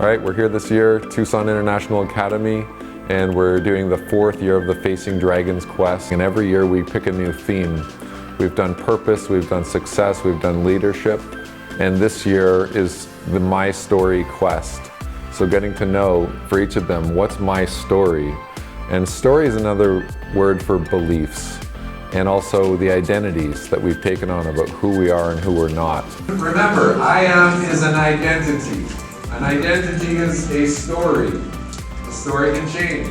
All right, we're here this year, Tucson International Academy, and we're doing the 4th year of the Facing Dragons quest. And every year we pick a new theme. We've done purpose, we've done success, we've done leadership, and this year is the My Story quest. So getting to know, for each of them, what's my story? And story is another word for beliefs, and also the identities that we've taken on about who we are and who we're not. Remember, I am is an identity. An identity is a story. A story can change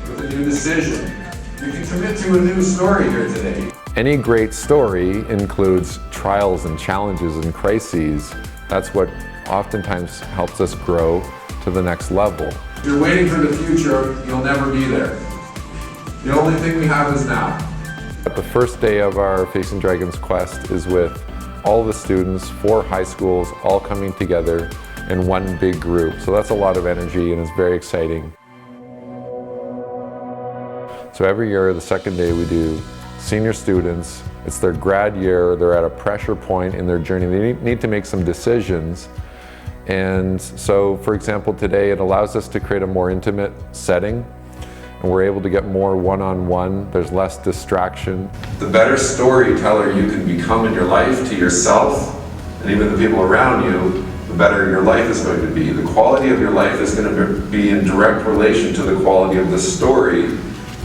with a new decision. You can commit to a new story here today. Any great story includes trials and challenges and crises. That's what oftentimes helps us grow to the next level. If you're waiting for the future, you'll never be there. The only thing we have is now. The first day of our Facing Dragons quest is with all the students, 4 high schools, all coming together in one big group. So that's a lot of energy and it's very exciting. So every year, the second day, we do senior students. It's their grad year. They're at a pressure point in their journey. They need to make some decisions. And so, for example, today it allows us to create a more intimate setting, and we're able to get more one-on-one. There's less distraction. The better storyteller you can become in your life to yourself and even the people around you, the better your life is going to be. The quality of your life is going to be in direct relation to the quality of the story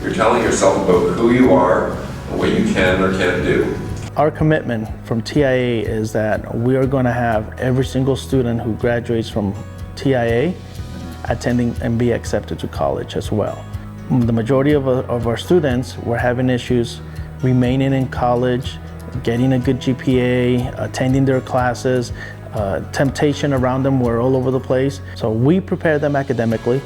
you're telling yourself about who you are and what you can or can't do. Our commitment from TIA is that we are going to have every single student who graduates from TIA attending and be accepted to college as well. The majority of our students were having issues remaining in college, getting a good GPA, attending their classes. Temptation around them were all over the place. So we prepare them academically.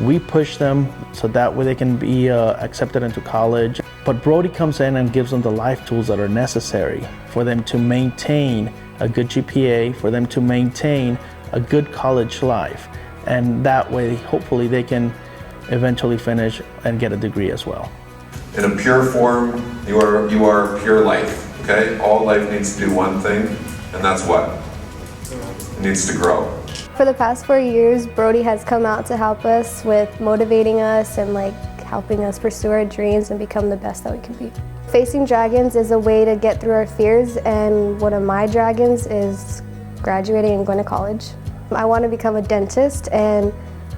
We push them so that way they can be accepted into college. But Brody comes in and gives them the life tools that are necessary for them to maintain a good GPA, for them to maintain a good college life. And that way, hopefully, they can eventually finish and get a degree as well. In a pure form, you are pure life, okay? All life needs to do one thing, and that's what? It needs to grow. For the past 4 years, Brody has come out to help us with motivating us and helping us pursue our dreams and become the best that we can be. Facing Dragons is a way to get through our fears, and one of my dragons is graduating and going to college. I want to become a dentist, and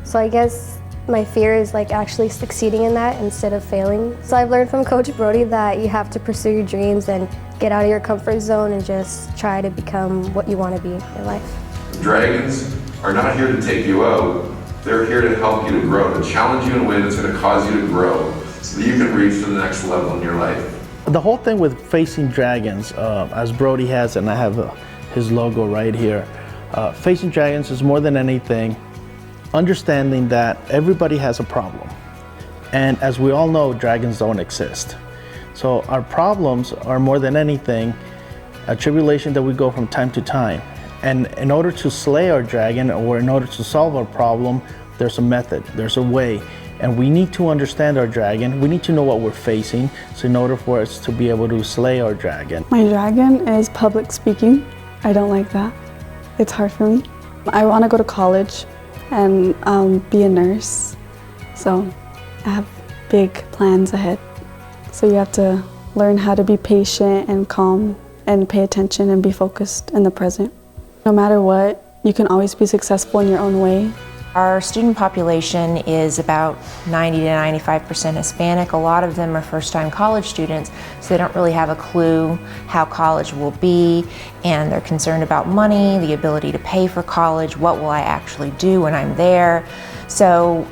so I guess my fear is actually succeeding in that instead of failing. So I've learned from Coach Brody that you have to pursue your dreams and get out of your comfort zone and just try to become what you want to be in life. Dragons are not here to take you out. They're here to help you to grow, to challenge you in a way that's going to cause you to grow so that you can reach to the next level in your life. The whole thing with Facing Dragons, as Brody has, and I have his logo right here, Facing Dragons is more than anything understanding that everybody has a problem. And as we all know, dragons don't exist. So our problems are more than anything a tribulation that we go from time to time. And in order to slay our dragon, or in order to solve our problem, there's a method, there's a way. And we need to understand our dragon. We need to know what we're facing, so in order for us to be able to slay our dragon. My dragon is public speaking. I don't like that. It's hard for me. I want to go to college and be a nurse. So I have big plans ahead. So you have to learn how to be patient and calm and pay attention and be focused in the present. No matter what, you can always be successful in your own way. Our student population is about 90 to 95% Hispanic. A lot of them are first-time college students, so they don't really have a clue how college will be, and they're concerned about money, the ability to pay for college, what will I actually do when I'm there. So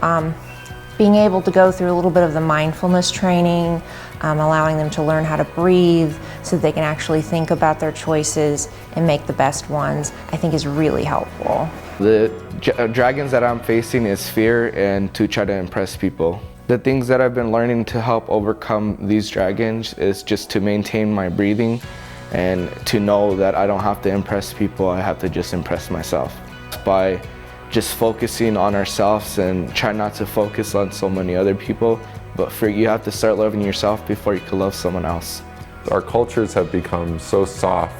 being able to go through a little bit of the mindfulness training, allowing them to learn how to breathe so that they can actually think about their choices and make the best ones, I think is really helpful. The dragons that I'm facing is fear and to try to impress people. The things that I've been learning to help overcome these dragons is just to maintain my breathing and to know that I don't have to impress people, I have to just impress myself. By just focusing on ourselves and try not to focus on so many other people, but you have to start loving yourself before you can love someone else. Our cultures have become so soft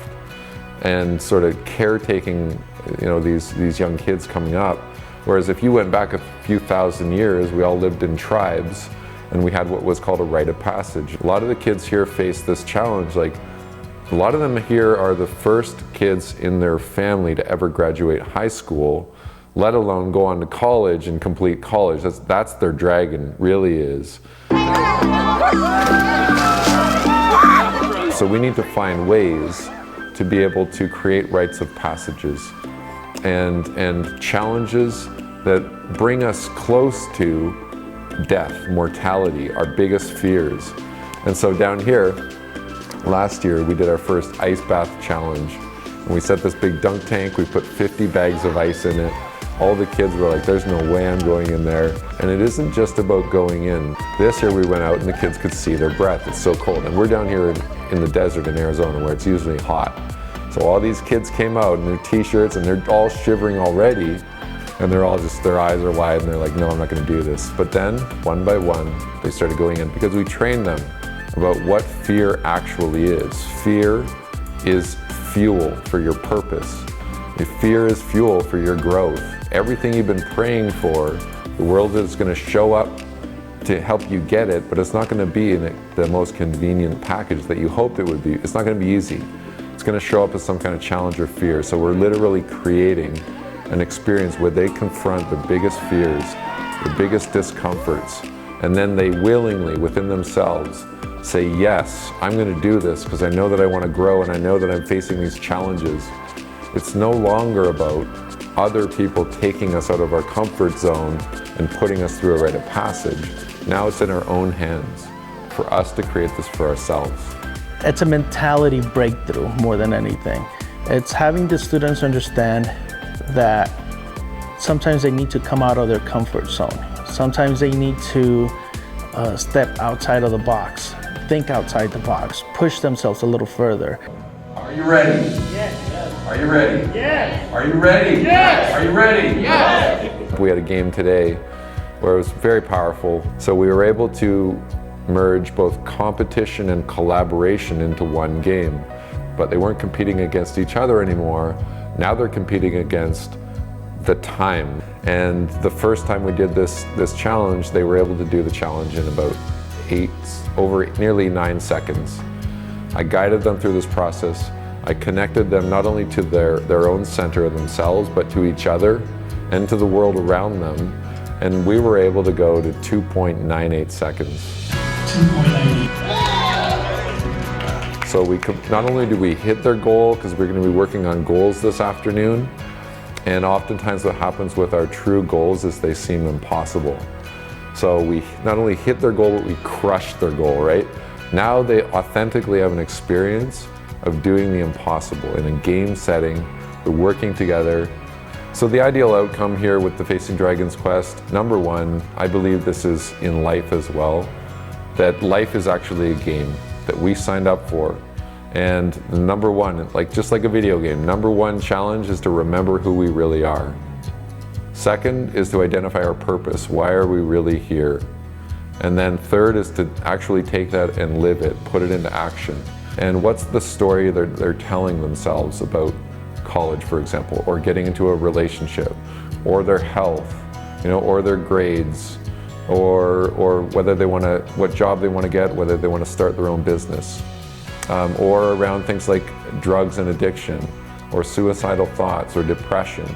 and sort of caretaking, these young kids coming up, Whereas if you went back a few thousand years, we all lived in tribes and we had what was called a rite of passage. A lot of the kids here face this challenge. Like, a lot of them here are the first kids in their family to ever graduate high school, let alone go on to college and complete college. That's their dragon, really is. So we need to find ways to be able to create rites of passages and challenges that bring us close to death, mortality, our biggest fears. And so down here, last year we did our first ice bath challenge. And we set this big dunk tank, we put 50 bags of ice in it. All the kids were like, there's no way I'm going in there. And it isn't just about going in. This year we went out and the kids could see their breath. It's so cold. And we're down here in the desert in Arizona where it's usually hot. So all these kids came out in their t-shirts and they're all shivering already. And they're all just, their eyes are wide and they're like, no, I'm not gonna do this. But then, one by one, they started going in because we trained them about what fear actually is. Fear is fuel for your purpose. If fear is fuel for your growth. Everything you've been praying for, the world is gonna show up to help you get it, but it's not gonna be in the most convenient package that you hoped it would be. It's not gonna be easy. It's gonna show up as some kind of challenge or fear. So we're literally creating an experience where they confront the biggest fears, the biggest discomforts, and then they willingly, within themselves, say, yes, I'm gonna do this because I know that I wanna grow and I know that I'm facing these challenges. It's no longer about other people taking us out of our comfort zone and putting us through a rite of passage. Now it's in our own hands for us to create this for ourselves. It's a mentality breakthrough more than anything. It's having the students understand that sometimes they need to come out of their comfort zone. Sometimes they need to step outside of the box, think outside the box, push themselves a little further. Are you ready? Yes. Are you ready? Yes. Are you ready? Yes. Are you ready? Yes. We had a game today where it was very powerful. So we were able to merge both competition and collaboration into one game. But they weren't competing against each other anymore. Now they're competing against the time. And the first time we did this challenge, they were able to do the challenge in about nearly 9 seconds. I guided them through this process. I connected them not only to their own center of themselves, but to each other and to the world around them. And we were able to go to 2.98 seconds. 2.98. So not only do we hit their goal, because we're going to be working on goals this afternoon, and oftentimes what happens with our true goals is they seem impossible. So we not only hit their goal, but we crushed their goal, right? Now they authentically have an experience of doing the impossible in a game setting. We're working together. So the ideal outcome here with the Facing Dragons quest, number one, I believe this is in life as well, that life is actually a game that we signed up for. And the number one, just like a video game, number one challenge is to remember who we really are. Second is to identify our purpose. Why are we really here? And then third is to actually take that and live it, put it into action. And what's the story they're telling themselves about college, for example, or getting into a relationship, or their health, or their grades, or whether they what job they want to get, whether they want to start their own business, or around things like drugs and addiction, or suicidal thoughts, or depression.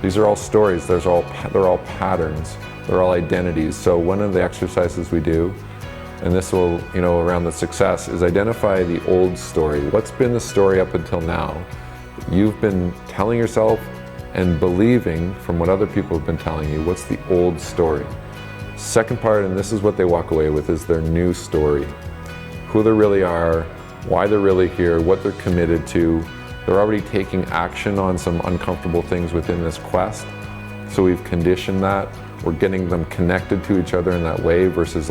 These are all stories. They're all patterns. They're all identities. So one of the exercises we do, and this will, around the success, is identify the old story. What's been the story up until now? You've been telling yourself and believing from what other people have been telling you. What's the old story? Second part, and this is what they walk away with, is their new story. Who they really are, why they're really here, what they're committed to. They're already taking action on some uncomfortable things within this quest. So we've conditioned that. We're getting them connected to each other in that way versus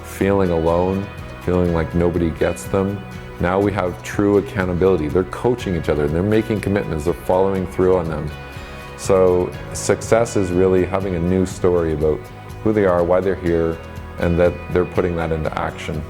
feeling alone, feeling like nobody gets them. Now we have true accountability. They're coaching each other and they're making commitments, they're following through on them. So success is really having a new story about who they are, why they're here, and that they're putting that into action.